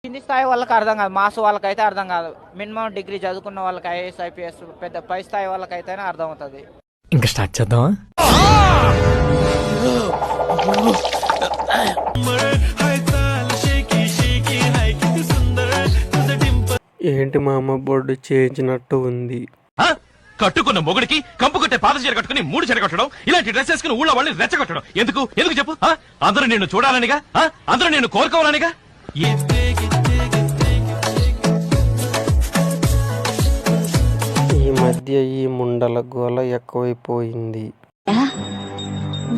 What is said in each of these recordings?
కింది స్థాయి వాళ్ళకి అర్థం కాదు, మాస్ వాళ్ళకైతే అర్థం కాదు. మినిమం డిగ్రీ చదువుకున్న వాళ్ళకి ఐఏఎస్ ఐపీఎస్ పెద్ద పై స్థాయి వాళ్ళకైతేనే అర్థం అవుతుంది. ఇంకా స్టార్ట్ చేద్దామా? ఏంటి మా అమ్మ బొడ్డు చేయించినట్టు ఉంది. కట్టుకున్న మొగుడికి కంపు కొట్టే పాత చీర కట్టుకుని 3 చీర కట్టడం, ఇలాంటి డ్రెస్ వేసుకుని ఊళ్ళో వాళ్ళని రెచ్చగొట్టడం ఎందుకు ఎందుకు చెప్పు? అందరూ నిన్ను చూడాలనిగా, అందరూ నిన్ను కోరుకోవాలనిగా. ఈ మధ్య ఈ ముండల గోల ఎక్కువైపోయింది.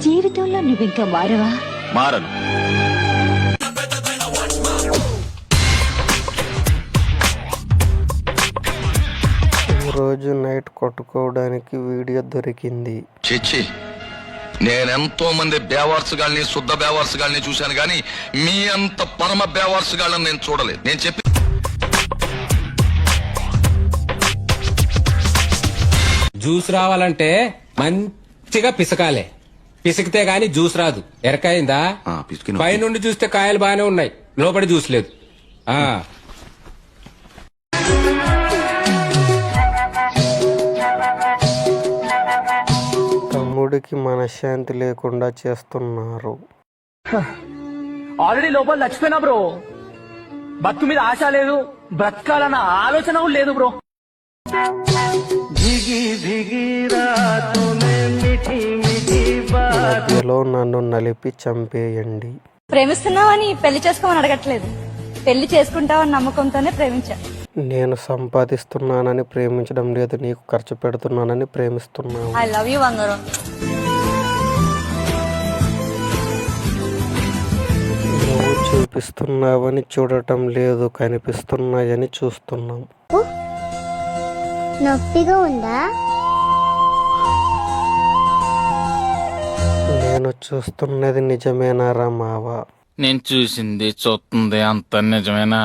జీవితంలో నువ్వు ఇంకా మారవా? మారను. రోజు నైట్ కొట్టుకోవడానికి వీడియో దొరికింది. చిచ్చి, నేనెంతో మంది బేవార్సుగాల్ని శుద్ధ బేవార్సుగాల్ని చూశాను గాని మీ అంత పరమ బేవార్సుగాళ్ళని నేను చూడలేదు. నేను చెప్పి జ్యూస్ రావాలంటే మంచిగా పిసకాలే, పిసికితే గాని జ్యూస్ రాదు. ఎరకాయిందా? పైనుండి చూస్తే కాయలు బానే ఉన్నాయి, లోపలి జ్యూస్ లేదు. తమ్ముడికి మనశ్శాంతి లేకుండా చేస్తున్నారు. ఆల్రెడీ లోపల చచ్చిపోయినా బ్రో, బతుకు మీద ఆశ లేదు, బ్రతకాలన్న ఆలోచన లేదు బ్రో. మధ్యలో నన్ను నలిపి చంపేయండి. ప్రేమిస్తున్నావని పెళ్లి చేసుకోమని అడగట్లేదు, పెళ్లి చేసుకుంటావని నమ్మకంతోనే ప్రేమించా. నేను సంపాదిస్తున్నానని ప్రేమించడం లేదు, నీకు ఖర్చు పెడుతున్నానని ప్రేమిస్తున్నాను. ఐ లవ్ యూ బంగారం. నువ్వు చూపిస్తున్నావని చూడటం లేదు, కనిపిస్తున్నాయని చూస్తున్నాం. నొప్పిగా ఉందా? నేను చూస్తున్నది నిజమేనా రా మావా? నేను చూసింది చూస్తుంది అంత నిజమేనా?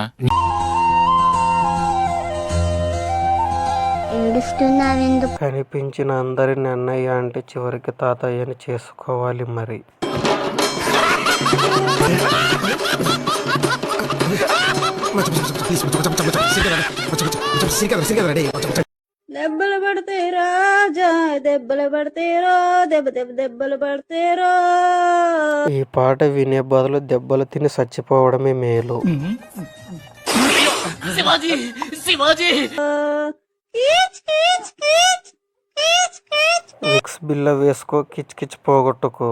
ఏడుస్తున్నావెందుకు? కనిపించిన అందరిని అన్నయ్య అంటే చివరికి తాతయ్యని చేసుకోవాలి మరి. దెబ్బలు పడితే రాజా, దెబ్బలు పడితేరో, దెబ్బలు పడితేరో. ఈ పాట వినే బదులు దెబ్బలు తిని చచ్చిపోవడమే మేలు. విక్స్ బిల్ల వేసుకో, కిచ్ కిచ్ పోగొట్టుకో.